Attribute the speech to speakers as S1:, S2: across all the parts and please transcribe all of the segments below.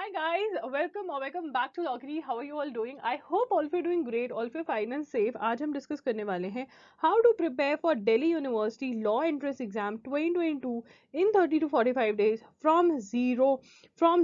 S1: Hi guys, welcome back to Loggery. How are you all doing? I hope all of you are doing great, all of you are fine and safe. आज हम discuss करने वाले हैं how to prepare for Delhi University Law Entrance Exam 2022 in 30 to 45 days from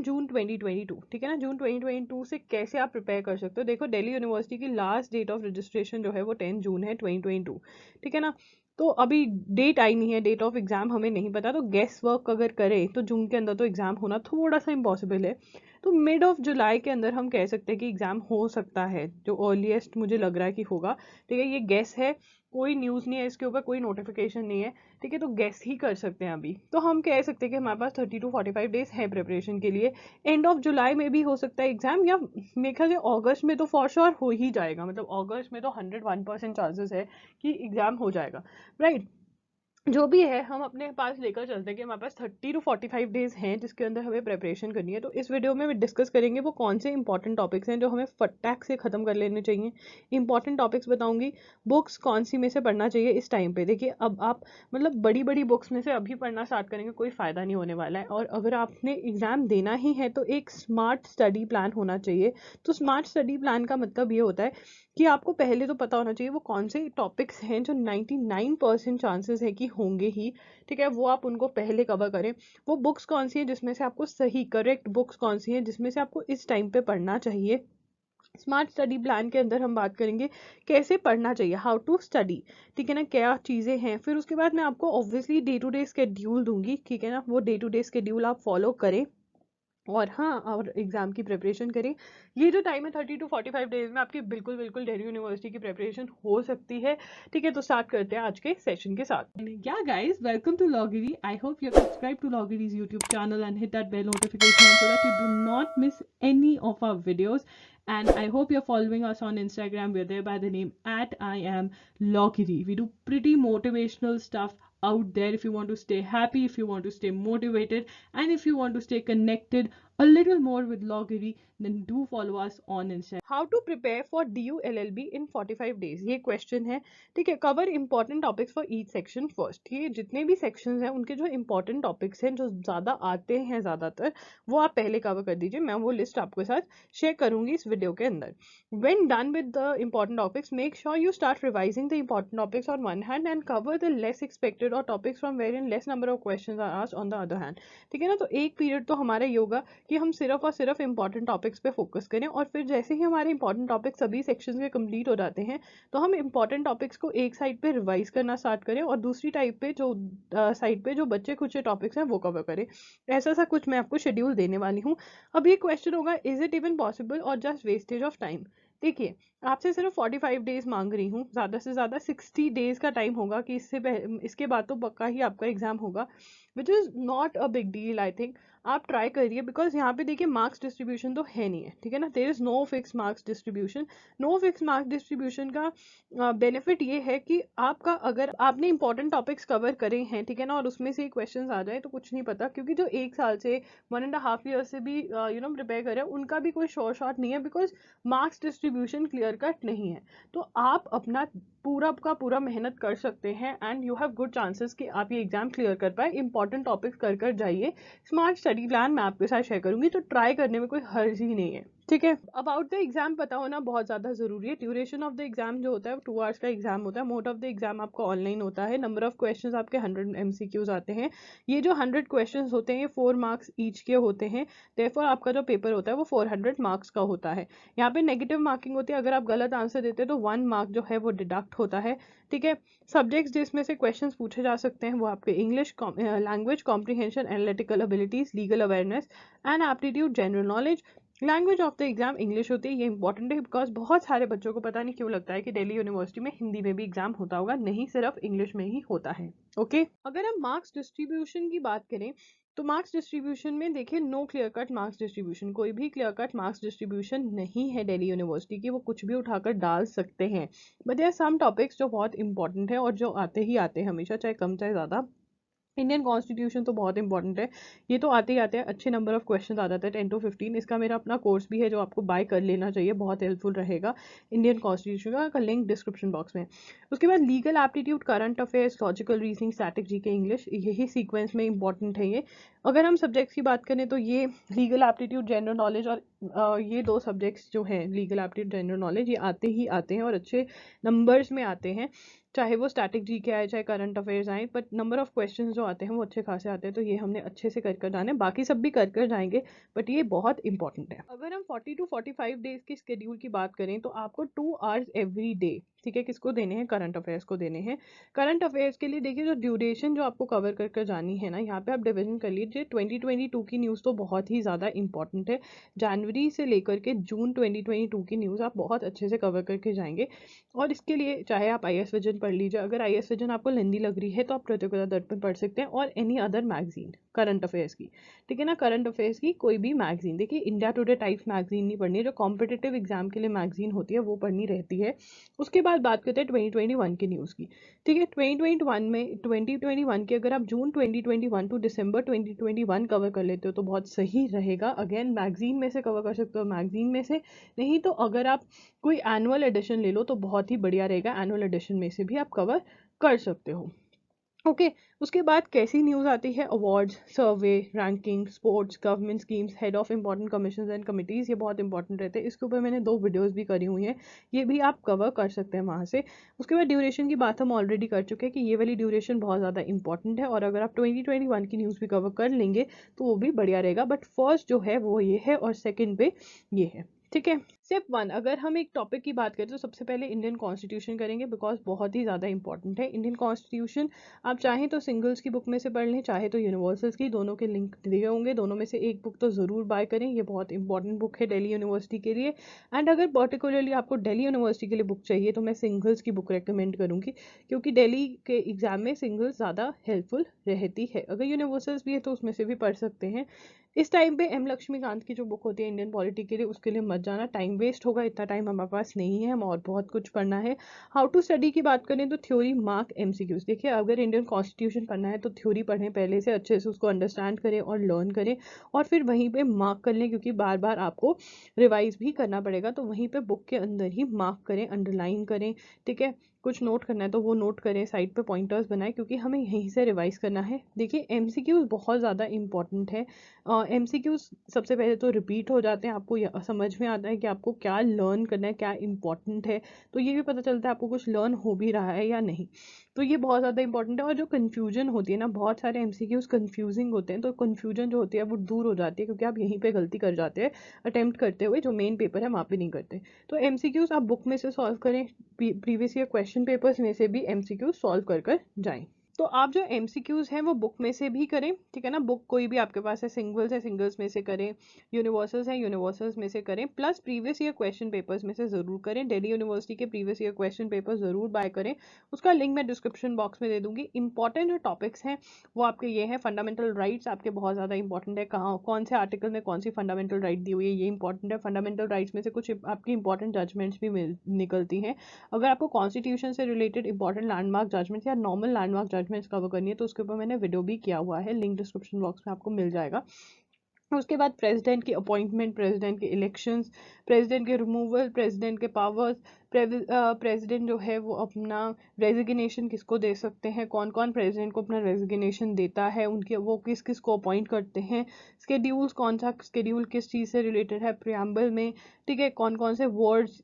S1: June 2022. ठीक है ना, जून 2022 से कैसे आप प्रिपेयर कर सकते हो. देखो, दिल्ली यूनिवर्सिटी की लास्ट डेट ऑफ रजिस्ट्रेशन जो है वो 10 जून है 2022. ठीक है ना. तो अभी डेट आई नहीं है, डेट ऑफ एग्जाम हमें नहीं पता, तो गेस वर्क अगर करें तो जून के अंदर तो एग्जाम होना थोड़ा सा इम्पॉसिबल है. तो मिड ऑफ जुलाई के अंदर हम कह सकते हैं कि एग्जाम हो सकता है, जो अर्लीस्ट मुझे लग रहा है कि होगा. ठीक है, ये गेस है, कोई न्यूज़ नहीं है इसके ऊपर, कोई नोटिफिकेशन नहीं है. ठीक है, तो गेस ही कर सकते हैं अभी. तो हम कह सकते हैं कि हमारे पास 30 to 45 डेज है प्रिपरेशन के लिए. एंड ऑफ जुलाई में भी हो सकता है एग्जाम, या मेरे ख्याल से अगस्त में तो फॉर श्योर हो ही जाएगा. मतलब अगस्त में तो 101% चांसेस है कि एग्जाम हो जाएगा. राइट. जो भी है हम अपने पास लेकर चलते हैं कि हमारे पास 30 to 45 डेज हैं जिसके अंदर हमें प्रिपरेशन करनी है. तो इस वीडियो में डिस्कस करेंगे वो कौन से इंपॉर्टेंट टॉपिक्स हैं जो हमें फटाक से खत्म कर लेने चाहिए. इंपॉर्टेंट टॉपिक्स बताऊंगी. बुक्स कौन सी में से पढ़ना चाहिए इस टाइम पे. देखिए, अब आप मतलब बड़ी बड़ी बुक्स में से अभी पढ़ना स्टार्ट करेंगे कोई फ़ायदा नहीं होने वाला है. और अगर आपने एग्ज़ाम देना ही है तो एक स्मार्ट स्टडी प्लान होना चाहिए. तो स्मार्ट स्टडी प्लान का मतलब ये होता है कि आपको पहले तो पता होना चाहिए वो कौन से टॉपिक्स हैं जो 99% चांसेस है कि होंगे ही. ठीक है, वो आप उनको पहले कवर करें. वो बुक्स कौन सी हैं जिसमें से आपको सही करेक्ट बुक्स कौन सी हैं जिसमें से आपको इस टाइम पे पढ़ना चाहिए. स्मार्ट स्टडी प्लान के अंदर हम बात करेंगे कैसे पढ़ना चाहिए, हाउ टू स्टडी. ठीक है ना, क्या चीज़ें हैं. फिर उसके बाद मैं आपको obviously day to day schedule दूंगी. ठीक है ना, वो डे टू डे स्केड्यूल आप फॉलो करें और हाँ, और एग्जाम की प्रिपरेशन करें. ये जो टाइम है 30 to 45 डेज में आपकी बिल्कुल बिल्कुल दिल्ली यूनिवर्सिटी की प्रिपरेशन हो सकती है. ठीक है, तो स्टार्ट करते हैं आज के सेशन के साथ. Yeah guys, welcome to Loggery. I hope you're subscribed to Loggery's YouTube channel and hit that bell notification so that you do not miss any of our videos. And I hope you're following us on Instagram. We're there by the name at I am Loggery. We do pretty motivational stuff out there if you want to stay happy, if you want to stay motivated, and if you want to stay connected a little more with Loggery, then do follow us on Instagram. How to prepare for DU LLB in 45 days, ये question है. ठीक है, cover important topics for each section first. ठीक है, जितने भी sections हैं उनके जो इंपॉर्टेंट टॉपिक्स हैं जो ज़्यादा आते हैं ज़्यादातर, वो आप पहले कवर कर दीजिए. मैं वो लिस्ट आपके साथ शेयर करूंगी इस वीडियो के अंदर. When done with the important topics, make sure you start revising the important topics on one hand and cover the less expected or topics from wherein less number of questions are asked on the other hand. ठीक है ना, तो एक period तो हमारा ये होगा कि हम सिर्फ और सिर्फ इंपॉर्टेंट टॉपिक्स पे फोकस करें, और फिर जैसे ही हमारे इंपॉर्टेंट टॉपिक्स सभी सेक्शंस के कंप्लीट हो जाते हैं तो हम इंपॉर्टेंट टॉपिक्स को एक साइड पे रिवाइज करना स्टार्ट करें और दूसरी टाइप पे जो साइड पे जो बच्चे कुछ टॉपिक्स हैं वो कवर करें. ऐसा सा कुछ मैं आपको शेड्यूल देने वाली हूँ. अब ये क्वेश्चन होगा, इज इट इवन पॉसिबल और जस्ट वेस्टेज ऑफ टाइम. देखिए, आपसे सिर्फ 45 डेज मांग रही हूँ, ज़्यादा से ज़्यादा 60 डेज का टाइम होगा कि इसके बाद तो पक्का ही आपका एग्जाम होगा, which is not a big deal. I think आप ट्राई करिए, बिकॉज यहाँ पे देखिए मार्क्स डिस्ट्रीब्यूशन तो है नहीं है. ठीक है ना, there is no fix marks distribution. No fix marks distribution का बेनिफिट ये है कि आपका अगर आपने इंपॉर्टेंट टॉपिक्स कवर करे हैं, ठीक है ना, और उसमें से क्वेश्चन आ जाए तो कुछ नहीं पता, क्योंकि जो एक साल से 1.5 ईयर से भी प्रिपेयर करें उनका भी कोई शॉर्ट शॉट नहीं है, because marks distribution clear cut नहीं है. तो आप अपना पूरा का पूरा मेहनत कर सकते हैं and you have good chances कि आप ये एग्जाम क्लियर कर पाए. इंपॉर्टेंट टॉपिक्स कर जाइए. स्मार्ट स्टडी प्लान मैं आपके साथ शेयर करूंगी, तो ट्राई करने में कोई हर्ज ही नहीं है. ठीक है, अबाउट द एग्जाम पता होना बहुत ज़्यादा ज़रूरी है. ड्यूरेशन ऑफ द एग्जाम जो होता है वो 2 आवर्स का एग्जाम होता है. मोस्ट ऑफ द एग्जाम आपका ऑनलाइन होता है. नंबर ऑफ क्वेश्चंस आपके 100 MCQs आते हैं. ये जो 100 क्वेश्चंस होते हैं 4 मार्क्स ईच के होते हैं. देयरफॉर आपका जो पेपर होता है वो 400 मार्क्स का होता है. यहाँ पे नेगेटिव मार्किंग होती है, अगर आप गलत आंसर देते हैं तो 1 मार्क जो है वो डिडक्ट होता है. ठीक है, सब्जेक्ट्स जिसमें से क्वेश्चंस पूछे जा सकते हैं वो आपके English language comprehension, analytical abilities, legal awareness and aptitude, general knowledge. Language of the exam English होती है. ये इंपॉर्टेंट है बिकॉज बहुत सारे बच्चों को पता नहीं क्यों लगता है कि दिल्ली यूनिवर्सिटी में हिंदी में भी एग्जाम होता होगा. नहीं, सिर्फ इंग्लिश में ही होता है. ओके, अगर हम मार्क्स डिस्ट्रीब्यूशन की बात करें तो मार्क्स डिस्ट्रीब्यूशन में देखिए no clear cut marks distribution, कोई भी क्लियर कट मार्क्स डिस्ट्रीब्यूशन नहीं है दिल्ली यूनिवर्सिटी की. वो कुछ भी उठाकर डाल सकते हैं, but there are some topics जो बहुत इंपॉर्टेंट है और जो आते ही आते हैं हमेशा, चाहे कम चाहे ज़्यादा. इंडियन कॉन्स्टिट्यूशन तो बहुत इंपॉर्टेंट है, ये तो आते ही आते हैं, अच्छे नंबर ऑफ क्वेश्चन आ जाते हैं 10 to 15। इसका मेरा अपना कोर्स भी है जो आपको बाय कर लेना चाहिए, बहुत हेल्पफुल रहेगा इंडियन कॉन्स्टिट्यूशन का लिंक डिस्क्रिप्शन बॉक्स में। उसके बाद legal aptitude, current affairs, logical reasoning, static GK, English, यही सीक्वेंस में इंपॉर्टेंट है ये। अगर हम सब्जेक्ट्स की बात करें तो ये लीगल एप्टीट्यूड, जनरल नॉलेज और ये दो सब्जेक्ट्स जो हैं लीगल एप्टीट्यूड, जनरल नॉलेज, ये आते ही आते हैं और अच्छे नंबर्स में आते हैं, चाहे वो स्टैटिक जीके आए चाहे करंट अफेयर्स आए, बट नंबर ऑफ क्वेश्चंस जो आते हैं वो अच्छे खासे आते हैं, तो ये हमने अच्छे से कर कर जाना है, बाकी सब भी कर कर जाएंगे, बट ये बहुत इंपॉर्टेंट है। अगर हम 40 to 45 डेज की स्केड्यूल की बात करें तो आपको 2 आवर्स एवरी डे, ठीक है, किसको देने हैं, करंट अफेयर्स को देने हैं। करंट अफेयर्स के लिए देखिए जो ड्यूरेशन जो आपको कवर कर कर जानी है ना, यहाँ पे आप डिवीजन कर लीजिए। 2022 की न्यूज़ तो बहुत ही ज़्यादा इंपॉर्टेंट है, जनवरी से लेकर के जून 2022 की न्यूज़ आप बहुत अच्छे से कवर करके जाएंगे। और इसके लिए चाहे आप IAS विजन पढ़ लीजिए, अगर IAS विजन आपको लेंदी लग रही है तो आप प्रतियोगिता दर्पण पढ़ सकते हैं, और any other magazine current affairs की, ठीक है ना, करंट अफेयर्स की कोई भी मैगजीन, देखिए इंडिया टुडे टाइप्स मैगजीन नहीं पढ़नी है, जो कॉम्पिटिटिव एग्जाम के लिए मैगजीन होती है वो पढ़नी रहती है। उसके बाद बात करते हैं 2021 की न्यूज़ की, ठीक है। 2021 के अगर आप जून 2021 टू दिसंबर 2021 कवर कर लेते हो तो बहुत सही रहेगा। अगेन मैगजीन में से कवर कर सकते हो, मैगजीन में से, नहीं तो अगर आप कोई एनुअल एडिशन ले लो तो बहुत ही बढ़िया रहेगा, एनुअल एडिशन में से भी आप कवर कर सकते हो। ओके उसके बाद कैसी न्यूज़ आती है, awards, survey, ranking, sports, government schemes, head of important commissions and committees, ये बहुत इंपॉर्टेंट रहते हैं। इसके ऊपर मैंने 2 वीडियोस भी करी हुई हैं, ये भी आप कवर कर सकते हैं वहाँ से। उसके बाद ड्यूरेशन की बात हम ऑलरेडी कर चुके हैं कि ये वाली ड्यूरेशन बहुत ज़्यादा इंपॉर्टेंट है, और अगर आप 2021 की न्यूज़ भी कवर कर लेंगे तो वो भी बढ़िया रहेगा, बट फर्स्ट जो है वो ये है और सेकेंड पे ये है, ठीक है। स्टेप 1, अगर हम एक टॉपिक की बात करें तो सबसे पहले इंडियन कॉन्स्टिट्यूशन करेंगे, बिकॉज बहुत ही ज़्यादा इंपॉर्टेंट है इंडियन कॉन्स्टिट्यूशन। आप चाहें तो सिंगल्स की बुक में से पढ़ लें, चाहे तो यूनिवर्सल्स की, दोनों के लिंक दिए होंगे, दोनों में से एक बुक तो ज़रूर बाय करें, ये बहुत इंपॉर्टेंट बुक है दिल्ली यूनिवर्सिटी के लिए। एंड अगर पर्टिकुलरली आपको दिल्ली यूनिवर्सिटी के लिए बुक चाहिए तो मैं सिंगल्स की बुक रिकमेंड करूँगी, क्योंकि दिल्ली के एग्जाम में सिंगल्स ज़्यादा हेल्पफुल रहती है। अगर यूनिवर्सल्स भी है तो उसमें से भी पढ़ सकते हैं। इस टाइम पे एम लक्ष्मीकांत की जो बुक होती है इंडियन पॉलिटी के लिए, उसके लिए मत जाना, टाइम वेस्ट होगा, इतना टाइम हमारे पास नहीं है, हम और बहुत कुछ पढ़ना है। हाउ टू स्टडी की बात करें तो थ्योरी, मार्क, MCQs, देखिए अगर इंडियन कॉन्स्टिट्यूशन पढ़ना है तो थ्योरी पढ़ें पहले से, अच्छे से उसको अंडरस्टैंड करें और लर्न करें, और फिर वहीं पे मार्क कर लें, क्योंकि बार बार आपको रिवाइज भी करना पड़ेगा, तो वहीं पे बुक के अंदर ही मार्क करें, अंडरलाइन करें, ठीक है। कुछ नोट करना है तो वो नोट करें, साइड पे पॉइंटर्स बनाएं, क्योंकि हमें यहीं से रिवाइज करना है। देखिए MCQs बहुत ज़्यादा इंपॉर्टेंट है। MCQs सबसे पहले तो रिपीट हो जाते हैं, आपको समझ में आता है कि आपको क्या लर्न करना है, क्या इंपॉर्टेंट है, तो ये भी पता चलता है आपको कुछ लर्न हो भी रहा है या नहीं, तो ये बहुत ज़्यादा इंपॉर्टेंट है। और जो कन्फ्यूजन होती है ना, बहुत सारे MCQs कन्फ्यूजिंग होते हैं, तो कन्फ्यूजन जो होती है वो दूर हो जाती है, क्योंकि आप यहीं पे गलती कर जाते हैं अटेम्प्ट करते हुए, जो मेन पेपर है वहाँ पे नहीं करते। तो MCQs आप बुक में से सॉल्व करें, प्रीवियस ईयर क्वेश्चन पेपर्स में से भी MCQs सॉल्व कर कर जाएं। तो आप जो MCQs हैं वो बुक में से भी करें, ठीक है ना, बुक कोई भी आपके पास है, सिंगल्स है सिंगल्स में से करें, यूनिवर्सल्स हैं यूनिवर्सल्स में से करें, plus previous year question papers में से ज़रूर करें। दिल्ली यूनिवर्सिटी के प्रीवियस ईयर क्वेश्चन पेपर ज़रूर बाय करें, उसका लिंक मैं डिस्क्रिप्शन बॉक्स में दे दूंगी। इंपॉर्टेंट जो टॉपिक्स हैं वो आपके ये हैं, फंडामेंटल राइट्स आपके बहुत ज़्यादा इंपॉर्टेंट है, कहाँ कौन से आर्टिकल में कौन सी फंडामेंटल राइट दी हुई है, ये इंपॉर्टेंट है। फंडामेंटल राइट्स में से कुछ आपकी इंपॉर्टेंट जजमेंट्स भी निकलती हैं। अगर आपको कॉन्स्टिट्यूशन से रिलेटेड इंपॉर्टेंट लैंडमार्क जजमेंट्स या नॉर्मल लैंडमार्क जजमेंट्स कवर करनी है तो उसके ऊपर मैंने वीडियो भी किया हुआ है, लिंक डिस्क्रिप्शन बॉक्स में आपको मिल जाएगा। उसके बाद प्रेसिडेंट की अपॉइंटमेंट, प्रेसिडेंट के इलेक्शंस, प्रेसिडेंट के रिमूवल, प्रेसिडेंट के पावर्स, प्रेसिडेंट जो है वो अपना रेजिग्नेशन किसको दे सकते हैं, कौन कौन प्रेसिडेंट को अपना रेजिग्नेशन देता है, उनके वो किस किस को अपॉइंट करते हैं, स्केड्यूल्स, कौन सा स्केड्यूल किस चीज़ से रिलेटेड है प्रियम्बल में, ठीक है, कौन कौन से वर्ड्स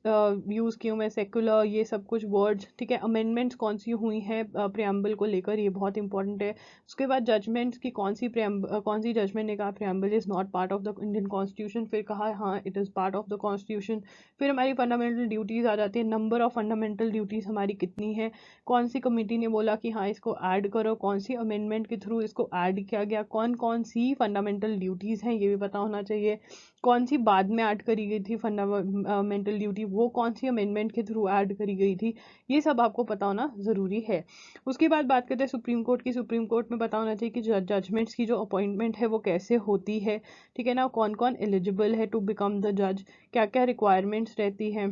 S1: यूज़ किए हुए हैं, सेकुलर, ये सब कुछ वर्ड्स, ठीक है। अमेंडमेंट्स कौन सी हुई हैं प्रियम्बल को लेकर, ये बहुत इंपॉर्टेंट है। उसके बाद जजमेंट्स की कौन सी जजमेंट ने कहा preamble is not part of the Indian constitution, फिर कहा हाँ it is part of the constitution. फिर हमारी फंडामेंटल ड्यूटीज़ आ जाती है, नंबर ऑफ फंडामेंटल ड्यूटीज़ हमारी कितनी है, कौन सी कमेटी ने बोला कि हाँ इसको ऐड करो, कौन सी अमेंडमेंट के थ्रू इसको ऐड किया गया, कौन कौन सी फंडामेंटल ड्यूटीज़ हैं ये भी पता होना चाहिए, कौन सी बाद में ऐड करी गई थी फंडामेंटल ड्यूटी, वो कौन सी अमेंडमेंट के थ्रू ऐड करी गई थी, ये सब आपको पता होना ज़रूरी है। उसके बाद बात करते हैं सुप्रीम कोर्ट की। सुप्रीम कोर्ट में पता होना चाहिए कि जजमेंट्स की जो अपॉइंटमेंट है वो कैसे होती है, ठीक है ना, कौन कौन एलिजिबल है टू बिकम द जज, क्या क्या रिक्वायरमेंट्स रहती हैं,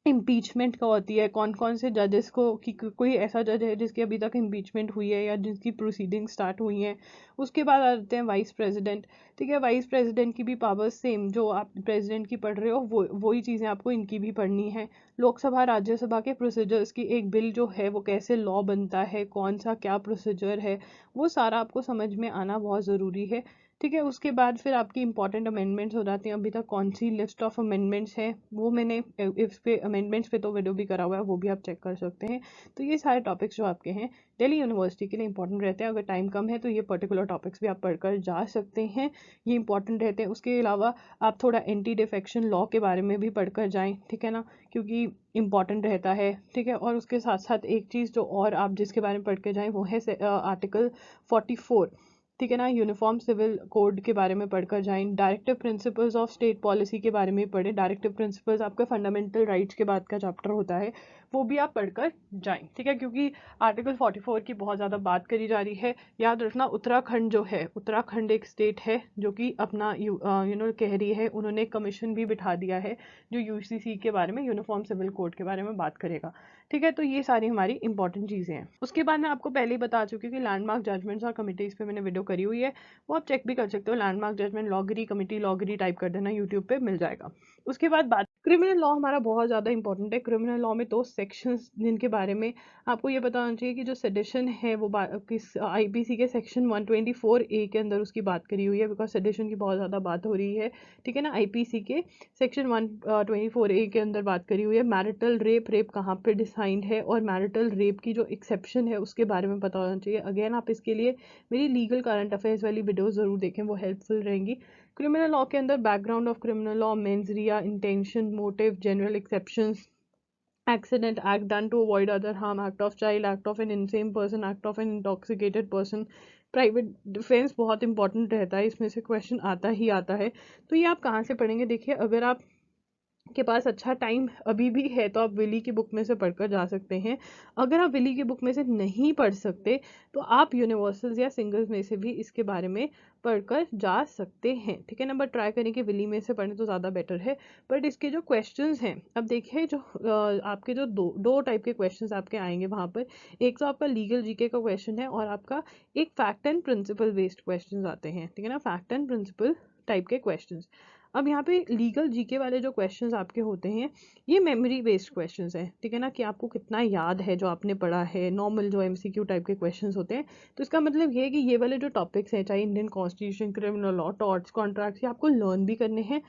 S1: इम्पीचमेंट का होती है, कौन कौन से जजेस को कि कोई ऐसा जज है जिसकी अभी तक इम्पीचमेंट हुई है या जिसकी प्रोसीडिंग स्टार्ट हुई हैं। उसके बाद आते हैं वाइस प्रेसिडेंट। ठीक है, वाइस प्रेसिडेंट की भी पावर्स सेम जो आप प्रेसिडेंट की पढ़ रहे हो वही चीज़ें आपको इनकी भी पढ़नी है। लोकसभा राज्यसभा के प्रोसीजर्स की, एक बिल जो है वो कैसे लॉ बनता है, कौन सा क्या प्रोसीजर है, वो सारा आपको समझ में आना बहुत ज़रूरी है। ठीक है, उसके बाद फिर आपकी इंपॉर्टेंट अमेंडमेंट्स हो जाती हैं। अभी तक कौन सी लिस्ट ऑफ अमेंडमेंट्स है वो मैंने इस पे अमेंडमेंट्स पे तो वीडियो भी करा हुआ है, वो भी आप चेक कर सकते हैं। तो ये सारे टॉपिक्स जो आपके हैं दिल्ली यूनिवर्सिटी के लिए इंपॉर्टेंट रहते हैं। अगर टाइम कम है तो ये पर्टिकुलर टॉपिक्स भी आप पढ़कर जा सकते हैं, ये इंपॉर्टेंट रहते हैं। उसके अलावा आप थोड़ा एंटी डिफेक्शन लॉ के बारे में भी पढ़कर जाएं, ठीक है ना, क्योंकि इंपॉर्टेंट रहता है। ठीक है, और उसके साथ साथ एक चीज़ जो और आप जिसके बारे में पढ़ के जाएं वो है आर्टिकल 44। ठीक है ना, यूनिफॉर्म सिविल कोड के बारे में पढ़कर जाएं। Directive principles of state policy के बारे में पढ़ें। डायरेक्टिव प्रिंसिपल्स आपका फंडामेंटल राइट्स के बाद का चैप्टर होता है, वो भी आप पढ़कर जाएं। ठीक है, क्योंकि आर्टिकल 44 की बहुत ज़्यादा बात करी जा रही है। याद रखना, उत्तराखंड जो है, उत्तराखंड एक स्टेट है जो कि अपना कह रही है, उन्होंने कमीशन भी बिठा दिया है जो यूसीसी के बारे में, यूनिफॉर्म सिविल कोड के बारे में बात करेगा। ठीक है, तो ये सारी हमारी इंपॉर्टेंट चीज़ें हैं। उसके बाद मैं आपको पहले ही बता चुकी हूँ कि लैंडमार्क जजमेंट्स और कमिटीज़ पे मैंने वीडियो करी हुई है, वो आप चेक भी कर सकते हो। लैंडमार्क जजमेंट लॉगरी कमिटी, लॉगरी टाइप कर देना, यूट्यूब पे मिल जाएगा। उसके बाद बात, क्रिमिनल लॉ हमारा बहुत ज़्यादा इंपॉर्टेंट है। क्रिमिनल लॉ में दो सेक्शंस जिनके बारे में आपको ये पता होना चाहिए कि जो सेडिशन है वो किस आईपीसी के सेक्शन 124A के अंदर उसकी बात करी हुई है, बिकॉज सेडिशन की बहुत ज़्यादा बात हो रही है। ठीक है ना, आईपीसी के सेक्शन 124A के अंदर बात करी हुई है। मैरिटल रेप, रेप कहाँ पे डिफाइंड है, और मैरिटल रेप की जो एक्सेप्शन है उसके बारे में पता होना चाहिए। अगेन आप इसके लिए मेरी लीगल करंट अफेयर्स वाली वीडियो ज़रूर देखें, वो हेल्पफुल रहेंगी। क्रिमिनल लॉ के अंदर background of criminal law, mains Riya, intention, motive, general exceptions, accident, act done to avoid other harm, act of child, act of an insane person, act of an intoxicated person, private defence बहुत important रहता है, इसमें से question आता ही आता है। तो ये आप कहाँ से पढ़ेंगे? देखिए, अगर आप के पास अच्छा टाइम अभी भी है तो आप विली की बुक में से पढ़कर जा सकते हैं। अगर आप विली की बुक में से नहीं पढ़ सकते तो आप यूनिवर्सल्स या सिंगल्स में से भी इसके बारे में पढ़कर जा सकते हैं। ठीक है ना, बट ट्राई करें कि विली में से पढ़ें तो ज़्यादा बेटर है। बट इसके जो क्वेश्चंस हैं, अब देखिए, जो आपके जो दो टाइप के क्वेश्चंस आपके आएंगे वहाँ पर। एक तो आपका लीगल जीके का क्वेश्चन है, और आपका एक fact and principle based question आते हैं। ठीक है ना, फैक्ट एंड प्रिंसिपल टाइप के क्वेश्चन। अब यहाँ पे लीगल जीके वाले जो क्वेश्चंस आपके होते हैं, ये मेमोरी बेस्ड क्वेश्चंस हैं। ठीक है ना, कि आपको कितना याद है जो आपने पढ़ा है, नॉर्मल जो एमसीक्यू टाइप के क्वेश्चंस होते हैं। तो इसका मतलब ये है कि ये वाले जो टॉपिक्स हैं, चाहे Indian constitution, criminal law, torts, contracts, ये आपको लर्न भी करने हैं,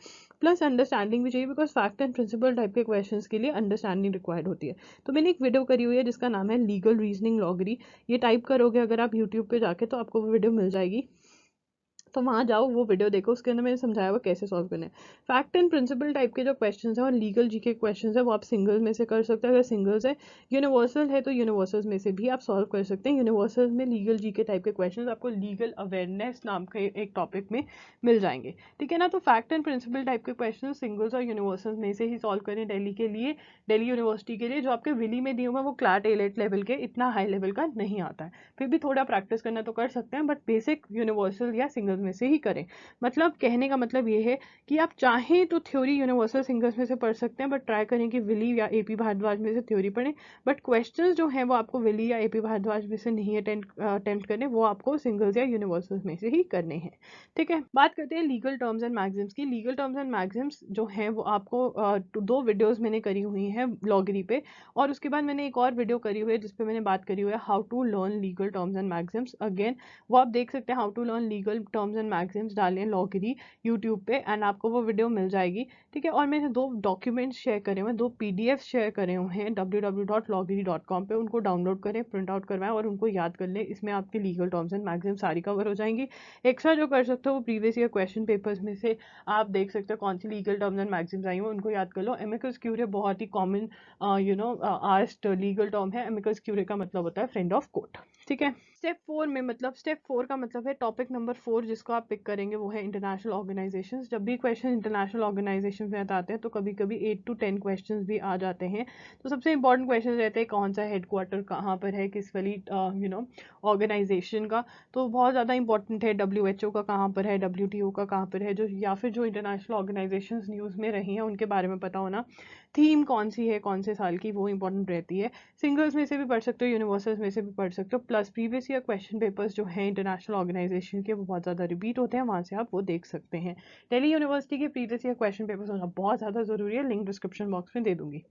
S1: प्लस अंडरस्टैंडिंग भी चाहिए, because fact and principle type के क्वेश्चन के लिए अंडरस्टैंडिंग रिक्वायर्ड होती है। तो मैंने एक वीडियो करी हुई है जिसका नाम है लीगल रीजनिंग लॉगरी। ये टाइप करोगे अगर आप यूट्यूब पे जाके तो आपको वो वीडियो मिल जाएगी, तो वहाँ जाओ, वो वीडियो देखो, उसके अंदर मैंने समझाया हुआ कैसे सॉल्व करना है। फैक्ट एंड प्रिंसिपल टाइप के जो क्वेश्चंस हैं और लीगल जीके क्वेश्चंस है वो आप सिंगल में से कर सकते हैं। अगर सिंगल्स है, यूनिवर्सल है तो यूनिवर्सल्स में से भी आप सॉल्व कर सकते हैं। यूनिवर्सल में लीगल जीके टाइप के क्वेश्चंस आपको लीगल अवेयरनेस नाम के एक टॉपिक में मिल जाएंगे। ठीक है ना, तो फैक्ट एंड प्रिंसिपल टाइप के क्वेश्चन सिंगल्स और यूनिवर्सल्स में से ही सॉल्व करें दिल्ली के लिए, दिल्ली यूनिवर्सिटी के लिए। जो आपके विली में दिए हुए वो क्लैट A-लेट लेवल के, इतना हाई लेवल का नहीं आता है। फिर भी थोड़ा प्रैक्टिस करना तो कर सकते हैं, बट बेसिक यूनिवर्सल या सिंगल्स में से ही करें। मतलब कहने का मतलब ये है कि आप चाहें तो थ्योरी यूनिवर्सल सिंगल्स में से पढ़ सकते हैं, बट ट्राई करें कि विली या एपी भारद्वाज में से थ्योरी पढ़ें। बट क्वेश्चंस जो हैं वो आपको विली या एपी भारद्वाज में से नहीं अटेम्प्ट करने, वो आपको सिंगल्स या यूनिवर्सल्स में से ही करने हैं। ठीक है, बात करते हैं लीगल टर्म्स एंड मैक्सिम्स की। लीगल टर्म्स एंड मैक्सिम्स जो हैं वो आपको दो वीडियोस मैंने करी हुई हैं लॉगरी पे, और उसके बाद मैंने एक और वीडियो करी हुई है जिसपे मैंने बात करी हुई है how to learn legal terms and maxims. Again वो आप देख सकते हैं, how to learn legal terms and maxims डालें लॉगरी यूट्यूब पे एंड आपको वो वीडियो मिल जाएगी। ठीक है, और मैंने दो डॉक्यूमेंट्स शेयर करे हुए हैं, दो पीडीएफ शेयर करे हुए हैं www.loggery.com पे। उनको डाउनलोड करें, प्रिंट आउट करवाएं और उनको याद कर लें। इसमें आपके लीगल टर्म्स एंड मैक्सिम्स सारी कवर हो जाएंगी। एक्स्ट्रा जो कर सकते हो वो प्रीवियस ईयर क्वेश्चन पेपर्स में से आप देख सकते हो कौन सी लीगल टर्म्स एंड मैक्सिम्स आई हो, उनको याद कर लो। एमिकस क्यूरे बहुत ही कॉमन आस्क्ड लीगल टर्म है। एमिकस क्यूरे का मतलब होता है फ्रेंड ऑफ कोर्ट। ठीक है। स्टेप 4 में मतलब स्टेप 4 का मतलब है टॉपिक नंबर 4 जिसको आप पिक करेंगे वो है इंटरनेशनल ऑर्गेनाइजेशंस। जब भी क्वेश्चन इंटरनेशनल ऑर्गेनाइजेशन में आते हैं तो कभी कभी 8 to 10 क्वेश्चंस भी आ जाते हैं। तो सबसे इंपॉर्टेंट क्वेश्चन रहते हैं कौन सा हेडक्वार्टर कहाँ पर है किस वाली ऑर्गेनाइजेशन का। तो बहुत ज़्यादा इंपॉर्टेंट है WHO का कहाँ पर है, WTO का कहाँ पर है, जो या फिर जो इंटरनेशनल ऑर्गेनाइजेशन न्यूज़ में रही हैं उनके बारे में पता होना। थीम कौन सी है कौन से साल की, वो इंपॉर्टेंट रहती है। सिंगल्स में से भी पढ़ सकते हो, यूनिवर्सल्स में से भी पढ़ सकते हो, plus previous year question papers जो हैं इंटरनेशनल ऑर्गेनाइजेशन के वो बहुत ज़्यादा रिपीट होते हैं, वहाँ से आप वो देख सकते हैं। दिल्ली यूनिवर्सिटी के प्रीवियस ईयर क्वेश्चन पेपर्स होना बहुत ज़्यादा ज़रूरी है, लिंक डिस्क्रिप्शन बॉक्स में दे दूंगी।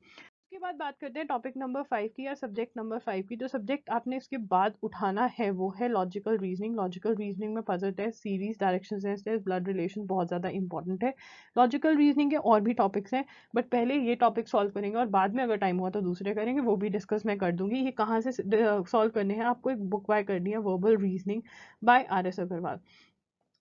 S1: उसके बाद बात करते हैं टॉपिक नंबर 5 की या सब्जेक्ट नंबर 5 की। जो सब्जेक्ट आपने इसके बाद उठाना है वो है लॉजिकल रीजनिंग। लॉजिकल रीजनिंग में puzzle test, series, direction test, blood relation बहुत ज़्यादा इंपॉर्टेंट है। लॉजिकल रीजनिंग के और भी टॉपिक्स हैं बट पहले ये टॉपिक सॉल्व करेंगे और बाद में अगर टाइम हुआ तो दूसरे करेंगे, वो भी डिस्कस मैं कर दूंगी। ये कहाँ से सॉल्व करने हैं, आपको एक बुक बाय करनी है, verbal reasoning by RS Agarwal.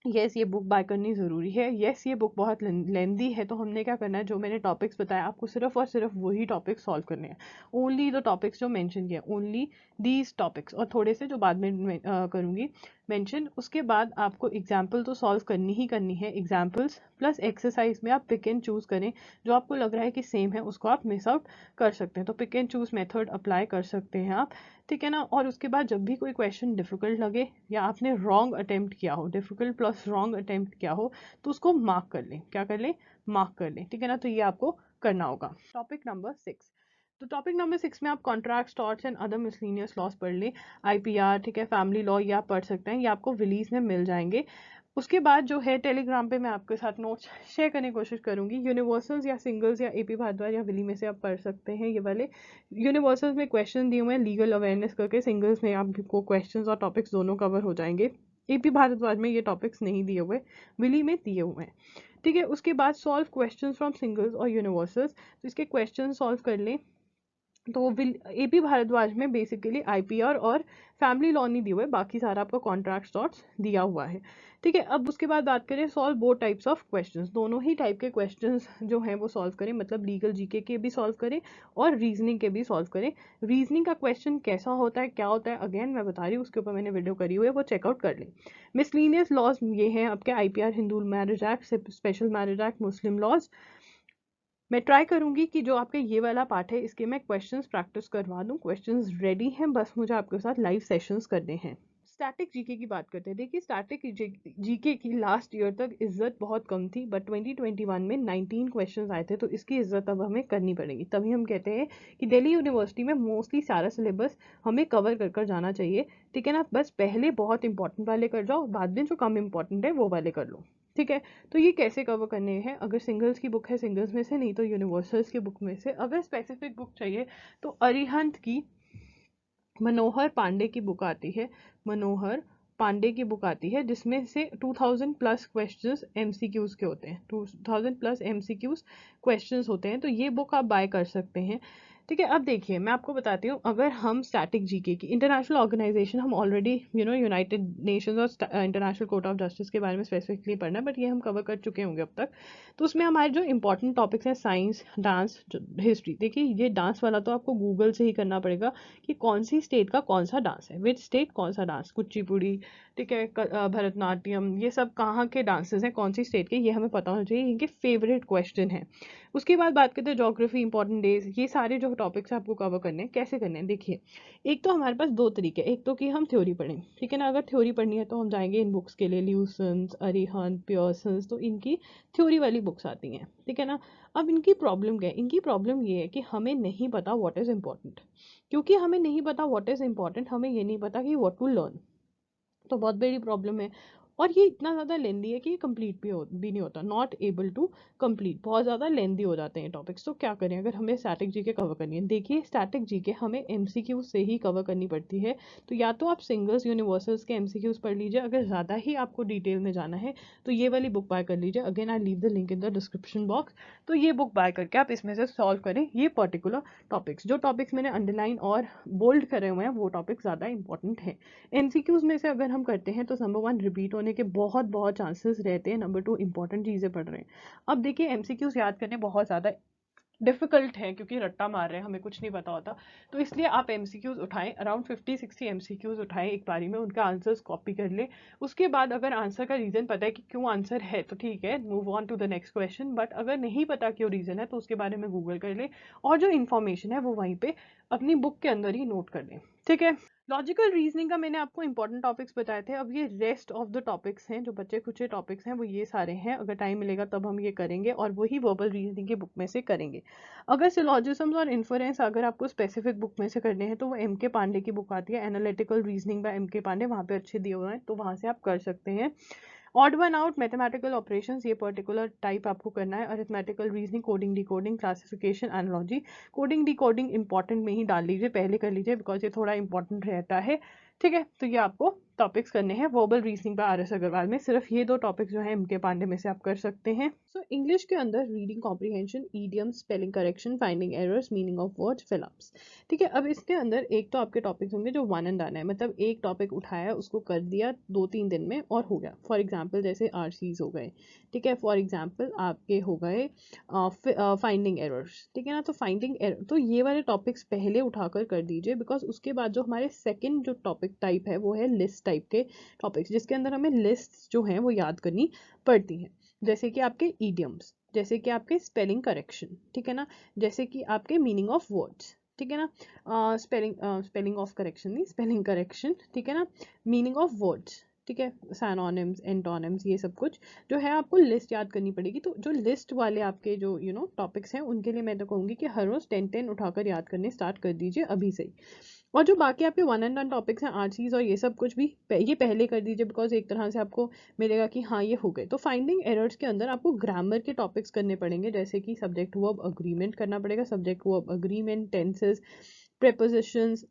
S1: Yes ये बुक बाय करनी ज़रूरी है। यस ये बुक बहुत लेंदी है, तो हमने क्या करना है, जो मैंने टॉपिक्स बताया आपको सिर्फ और सिर्फ वही टॉपिक्स सॉल्व करने हैं। ओनली द टॉपिक्स जो मेंशन किया, ओनली दीज टॉपिक्स, और थोड़े से जो बाद में करूँगी मेंशन। उसके बाद आपको एग्जाम्पल तो सॉल्व करनी ही करनी है। एग्जाम्पल्स प्लस एक्सरसाइज में आप पिक एंड चूज़ करें, जो आपको लग रहा है कि सेम है उसको आप मिस आउट कर सकते हैं। तो pick and choose method apply कर सकते हैं आप, ठीक है ना। और उसके बाद जब भी कोई क्वेश्चन डिफिकल्ट लगे या आपने रॉन्ग अटेम्प्ट किया हो, डिफिकल्ट प्लस रॉन्ग अटेम्प्ट किया हो, तो उसको मार्क कर लें। क्या कर लें? मार्क कर लें, ठीक है ना। तो ये आपको करना होगा। Topic number 6। तो टॉपिक नंबर 6 में आप contracts, torts and other miscellaneous loss पढ़ लें। IPR, ठीक है, फैमिली लॉ, ये आप पढ़ सकते हैं, ये आपको रिलीज में मिल जाएंगे। उसके बाद जो है टेलीग्राम पे मैं आपके साथ नोट्स शेयर करने की कोशिश करूंगी। यूनिवर्सल्स या सिंगल्स या AP भारद्वाज या विली में से आप पढ़ सकते हैं ये वाले। यूनिवर्सल्स में क्वेश्चन दिए हुए हैं लीगल अवेयरनेस करके, सिंगल्स में आपको क्वेश्चंस और टॉपिक्स दोनों कवर हो जाएंगे। AP भारद्वाज में ये टॉपिक्स नहीं दिए हुए, विली में दिए हुए हैं, ठीक है। उसके बाद सॉल्व क्वेश्चन फ्रॉम सिंगल्स और यूनिवर्सल्स, तो इसके क्वेश्चन सॉल्व कर लें। तो AP भारद्वाज में बेसिकली IPR और फैमिली लॉ नहीं दिए हुए, बाकी सारा आपको कॉन्ट्रैक्ट डॉट्स दिया हुआ है, ठीक है। अब उसके बाद बात करें solve both types of questions, दोनों ही टाइप के क्वेश्चंस जो हैं वो सॉल्व करें, मतलब लीगल GK के भी सॉल्व करें और रीजनिंग के भी सॉल्व करें। रीजनिंग का क्वेश्चन कैसा होता है, क्या होता है, अगेन मैं बता रही हूँ, उसके ऊपर मैंने वीडियो करी हुई है, वो चेकआउट कर लें। मिसलीनियस लॉज ये हैं आपके IPR, Hindu marriage act, special marriage act, Muslim laws. मैं ट्राई करूंगी कि जो आपके ये वाला पार्ट है इसके मैं क्वेश्चंस प्रैक्टिस करवा दूं। क्वेश्चंस रेडी हैं, बस मुझे आपके साथ लाइव सेशंस करने हैं। स्टैटिक GK की बात करते हैं। देखिए स्टैटिक GK की लास्ट ईयर तक इज्जत बहुत कम थी, बट 2021 में 19 क्वेश्चंस आए थे, तो इसकी इज्जत अब हमें करनी पड़ेगी। तभी हम कहते हैं कि दिल्ली यूनिवर्सिटी में मोस्टली सारा सिलेबस हमें कवर कर कर जाना चाहिए, ठीक है ना। बस पहले बहुत इंपॉर्टेंट वाले कर जाओ, बाद में जो कम इंपॉर्टेंट है वो वाले कर लो, ठीक है। तो ये कैसे कवर करने हैं, अगर सिंगल्स की बुक है सिंगल्स में से, नहीं तो यूनिवर्सल्स की बुक में से। अगर स्पेसिफिक बुक चाहिए तो अरिहंत की मनोहर पांडे की बुक आती है, मनोहर पांडे की बुक आती है, जिसमें से 2000 प्लस क्वेश्चंस MCQs के होते हैं, 2000 प्लस MCQs क्वेश्चंस होते हैं, तो ये बुक आप बाय कर सकते हैं, ठीक है। अब देखिए मैं आपको बताती हूँ, अगर हम स्टैटिक GK की इंटरनेशनल ऑर्गेनाइजेशन, हम ऑलरेडी यूनाइटेड नेशंस और इंटरनेशनल कोर्ट ऑफ जस्टिस के बारे में स्पेसिफिकली पढ़ना है, बट ये हम कवर कर चुके होंगे अब तक। तो उसमें हमारे जो इंपॉर्टेंट टॉपिक्स हैं साइंस, डांस, हिस्ट्री। देखिए ये डांस वाला तो आपको गूगल से ही करना पड़ेगा कि कौन सी स्टेट का कौन सा डांस है, विच स्टेट कौन सा डांस, कुचिपुड़ी, ठीक है, भरतनाट्यम, ये सब कहाँ के डांसेस हैं, कौन सी स्टेट के, ये हमें पता होना चाहिए, इनके फेवरेट क्वेश्चन है। उसके बाद बात करते हैं ज्योग्राफी, इंपॉर्टेंट डेज, ये सारे जो टॉपिक्स आपको कवर करने हैं, कैसे करने हैं। देखिए एक तो हमारे पास दो तरीके, एक तो कि हम थ्योरी पढ़ें, ठीक है ना। अगर थ्योरी पढ़नी है तो हम जाएंगे इन बुक्स के लिए, ल्यूसन्स, अरिहंत, पियर्सन्स, तो इनकी थ्योरी वाली बुक्स आती हैं, ठीक है ना। अब इनकी प्रॉब्लम क्या है, इनकी प्रॉब्लम ये है कि हमें नहीं पता व्हाट इज़ इंपॉर्टेंट। क्योंकि हमें नहीं पता व्हाट इज़ इंपॉर्टेंट, हमें ये नहीं पता कि व्हाट टू लर्न, तो बहुत बड़ी प्रॉब्लम है। और ये इतना ज़्यादा लेंदी है कि ये कंप्लीट भी नहीं होता, नॉट एबल टू कंप्लीट, बहुत ज़्यादा लेंदी हो जाते हैं टॉपिक्स। तो क्या करें अगर हमें स्टैटिक GK कवर करनी है। देखिए स्टैटिक GK हमें MCQ से ही कवर करनी पड़ती है, तो या तो आप सिंगल्स यूनिवर्सल्स के MCQs पढ़ लीजिए, अगर ज़्यादा ही आपको डिटेल में जाना है तो ये वाली बुक बाय कर लीजिए। Again I leave the link in the description box. तो ये बुक बाय करके आप इसमें से सॉल्व करें ये पर्टिकुलर टॉपिक्स। जो टॉपिक्स मैंने अंडरलाइन और बोल्ड करे हुए हैं वो टॉपिक्स ज़्यादा इंपॉर्टेंट हैं। MCQs में से अगर हम करते हैं तो नंबर 1 रिपीट होने के बहुत बहुत चांसेस रहते हैं, नंबर 2 इंपॉर्टेंट चीज़ें पढ़ रहे हैं। अब देखिए MCQs याद करने बहुत ज़्यादा डिफिकल्ट है क्योंकि रट्टा मार रहे हैं, हमें कुछ नहीं पता होता। तो इसलिए आप एमसीक्यूज उठाएं, अराउंड 50-60 एमसीक्यूज उठाएं एक बारी में, उनका आंसर्स कॉपी कर लें। उसके बाद अगर आंसर का रीजन पता है कि क्यों आंसर है तो ठीक है, move on to the next question. But अगर नहीं पता क्यों रीजन है तो उसके बारे में गूगल कर लें, और जो इन्फॉर्मेशन है वो वहीं पे अपनी बुक के अंदर ही नोट कर लें, ठीक है। लॉजिकल रीजनिंग का मैंने आपको इंपॉर्टेंट टॉपिक्स बताए थे। अब ये रेस्ट ऑफ द टॉपिक्स हैं, जो बचे खुचे टॉपिक्स हैं वो ये सारे हैं। अगर टाइम मिलेगा तब हम ये करेंगे, और वही वर्बल रीजनिंग की बुक में से करेंगे। अगर सिलॉजिज्म्स और इन्फरेंस अगर आपको स्पेसिफिक बुक में से करने हैं तो वो एम के पांडे की बुक आती है, एनालिटिकल रीजनिंग बाय एम के पांडे, वहाँ पे अच्छे दिए हुए हैं, तो वहाँ से आप कर सकते हैं। Odd one out, mathematical operations, ये पर्टिकुलर टाइप आपको करना है। Arithmetical reasoning, coding decoding, classification, analogy. Coding decoding important में ही डाल लीजिए, पहले कर लीजिए, बिकॉज ये थोड़ा इंपॉर्टेंट रहता है, ठीक है। तो ये आपको टॉपिक्स करने हैं verbal reasoning by R S. Agarwal में। सिर्फ ये दो टॉपिक्स जो है एम के पांडे में से आप कर सकते हैं। सो इंग्लिश के अंदर reading comprehension, idiom, spelling correction, finding errors, meaning of words, fill-ups, ठीक है। अब इसके अंदर एक तो आपके टॉपिक्स होंगे जो वन एंड डन है, मतलब एक टॉपिक उठाया उसको कर दिया 2-3 दिन में और हो गया। फॉर एग्जाम्पल जैसे आरसीज हो गए, ठीक है। फॉर एग्जाम्पल आपके हो गए फाइंडिंग एरर्स, ठीक है ना। तो फाइंडिंग एरर, तो ये वाले टॉपिक्स पहले उठाकर कर दीजिए, बिकॉज उसके बाद जो हमारे सेकंड जो टॉपिक टाइप है वो है लिस्ट टाइप के टॉपिक्स, जिसके अंदर हमें लिस्ट जो है वो याद करनी पड़ती हैं। जैसे कि आपके ईडियम्स, जैसे कि आपके स्पेलिंग करेक्शन, ठीक है ना, जैसे कि आपके मीनिंग ऑफ वर्ड्स, ठीक है ना। स्पेलिंग ऑफ करेक्शन नहीं, स्पेलिंग करेक्शन, ठीक है ना। मीनिंग ऑफ वर्ड्स, ठीक है। सैनोनिम्स, एंटोनिम्स, ये सब कुछ जो है आपको लिस्ट याद करनी पड़ेगी। तो जो लिस्ट वाले आपके जो टॉपिक्स हैं उनके लिए मैं तो कहूँगी कि हर रोज 10-10 उठाकर याद करने स्टार्ट कर दीजिए अभी से ही। और जो बाकी आपके वन एंड डन टॉपिक्स हैं, आरसीज और ये सब कुछ भी ये पहले कर दीजिए, बिकॉज एक तरह से आपको मिलेगा कि हाँ ये हो गए। तो फाइंडिंग एरर्स के अंदर आपको ग्रामर के टॉपिक्स करने पड़ेंगे, जैसे कि सब्जेक्ट वर्ब अग्रीमेंट करना पड़ेगा, subject verb agreement, tenses, prepositions,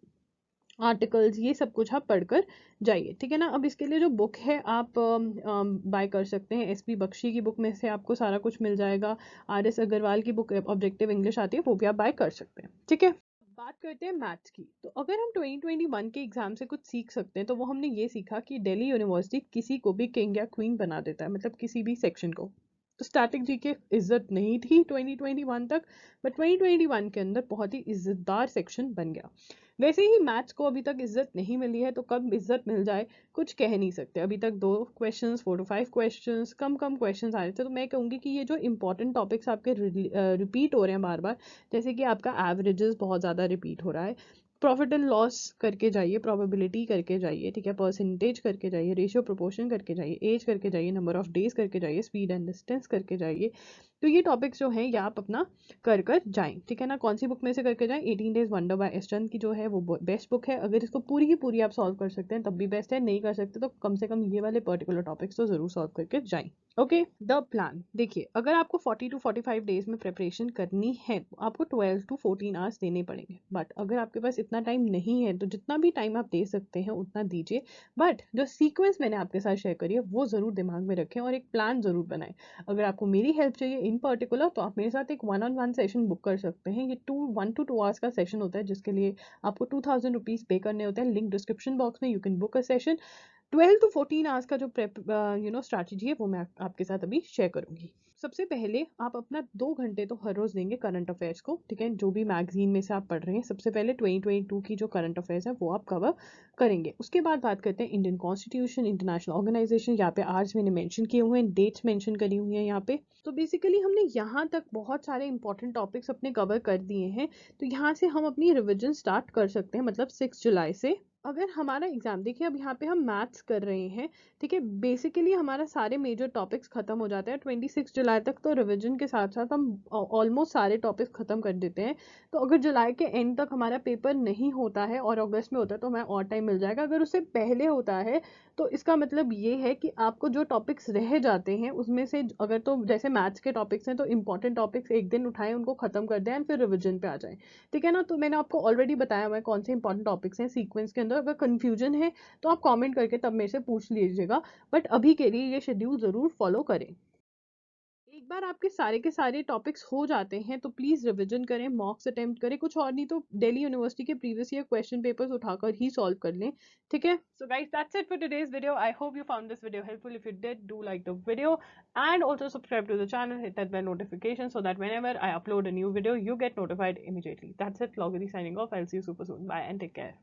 S1: articles, ये सब कुछ आप पढ़कर जाइए, ठीक है ना। अब इसके लिए जो बुक है आप बाय कर सकते हैं, एसपी बख्शी की बुक में से आपको सारा कुछ मिल जाएगा। आर.एस. अग्रवाल की बुक ऑब्जेक्टिव इंग्लिश आती है, वो भी आप बाय कर सकते हैं, ठीक है। बात करते हैं मैथ्स की। तो अगर हम 2021 के एग्जाम से कुछ सीख सकते हैं तो वो हमने ये सीखा कि दिल्ली यूनिवर्सिटी किसी को भी किंग या क्वीन बना देता है, मतलब किसी भी सेक्शन को। तो स्टैटिक जीके इज्जत नहीं थी 2021 तक, बट 2021 के अंदर बहुत ही इज्जतदार सेक्शन बन गया। वैसे ही मैथ्स को अभी तक इज्जत नहीं मिली है, तो कब इज्जत मिल जाए कुछ कह नहीं सकते। अभी तक 2 क्वेश्चंस, 4 to 5 क्वेश्चंस, कम कम क्वेश्चंस आ रहे थे। तो मैं कहूँगी कि ये जो इंपॉर्टेंट टॉपिक्स आपके रिपीट हो रहे हैं बार बार, जैसे कि आपका एवरेजेस बहुत ज़्यादा रिपीट हो रहा है, प्रॉफिट एंड लॉस करके जाइए, प्रोबेबिलिटी करके जाइए, ठीक है, परसेंटेज करके जाइए, रेशियो प्रोपोर्शन करके जाइए, एज करके जाइए, नंबर ऑफ डेज करके जाइए, स्पीड एंड डिस्टेंस करके जाइए। तो ये टॉपिक्स जो हैं ये आप अपना कर कर जाएं, ठीक है ना। कौन सी बुक में से करके जाएं? 18 डेज वंडर बाय एस चंद की जो है वो बेस्ट बुक है। अगर इसको पूरी की पूरी आप सॉल्व कर सकते हैं तब भी बेस्ट है, नहीं कर सकते तो कम से कम ये वाले पर्टिकुलर टॉपिक्स तो जरूर सॉल्व करके जाएं। ओके, द प्लान देखिए, अगर आपको 40 to 45 डेज में प्रिपरेशन करनी है तो आपको 12 to 14 आवर्स देने पड़ेंगे। बट अगर आपके पास इतना टाइम नहीं है तो जितना भी टाइम आप दे सकते हैं उतना दीजिए। बट जो सीक्वेंस मैंने आपके साथ शेयर करी है वो ज़रूर दिमाग में रखें और एक प्लान ज़रूर बनाएं। अगर आपको मेरी हेल्प चाहिए इन पर्टिकुलर तो आप मेरे साथ एक 1-on-1 सेशन बुक कर सकते हैं। ये 1 to 2 आवर्स का सेशन होता है, जिसके लिए आपको 2000 रुपीज़ पे करने होते हैं। लिंक डिस्क्रिप्शन बॉक्स में, you can book a session. 12 to 14 hours का जो प्रेप स्ट्रैटेजी है वो मैं आपके साथ अभी शेयर करूंगी। सबसे पहले आप अपना 2 घंटे तो हर रोज देंगे करंट अफेयर्स को, ठीक है। जो भी मैगजीन में से आप पढ़ रहे हैं, सबसे पहले 2022 की जो करंट अफेयर्स है वो आप कवर करेंगे। उसके बाद बात करते हैं इंडियन कॉन्स्टिट्यूशन, इंटरनेशनल ऑर्गेनाइजेशन। यहाँ पे आज मैंने मेंशन किए हुए हैं, डेट्स मेंशन करी हुई हैं यहाँ पे। तो बेसिकली हमने यहाँ तक बहुत सारे इंपॉर्टेंट टॉपिक्स अपने कवर कर दिए हैं। तो यहाँ से हम अपनी रिविजन स्टार्ट कर सकते हैं, मतलब 6 जुलाई से। अगर हमारा एग्जाम देखिए, अब यहाँ पे हम मैथ्स कर रहे हैं, ठीक है। बेसिकली हमारा सारे मेजर टॉपिक्स खत्म हो जाते हैं 26 जुलाई तक। तो रिवीजन के साथ साथ हम ऑलमोस्ट सारे टॉपिक्स खत्म कर देते हैं। तो अगर जुलाई के एंड तक हमारा पेपर नहीं होता है और अगस्त में होता है तो हमें और टाइम मिल जाएगा। अगर उससे पहले होता है तो इसका मतलब ये है कि आपको जो टॉपिक्स रह जाते हैं उसमें से, अगर तो जैसे मैथ्स के टॉपिक्स हैं तो इंपॉर्टेंट टॉपिक्स एक दिन उठाएं, उनको खत्म कर दें एंड फिर रिविजन पे आ जाएं, ठीक है ना। तो मैंने आपको ऑलरेडी बताया हुआ है कौन से इंपॉर्टेंट टॉपिक्स हैं सीक्वेंस के अंदर। अगर कंफ्यूजन है तो आप कमेंट करके तब मेरे से पूछ लीजिएगा, बट अभी के लिए ये शेड्यूल ज़रूर फॉलो करें। एक बार आपके सारे के सारे टॉपिक्स हो जाते हैं तो प्लीज रिवीजन करें, मॉक्स अटेम्प्ट करें, कुछ और नहीं तो दिल्ली यूनिवर्सिटी के प्रीवियस ईयर क्वेश्चन पेपर्स उठाकर ही सॉल्व कर लें, ठीक है। So guys that's it for today's video. I hope you found this video helpful. If you did, do like the video and also subscribe to the channel, hit that bell notification so that whenever I upload a new video you get notified immediately. That's it, Logari signing off. I'll see you super soon. Bye and take care.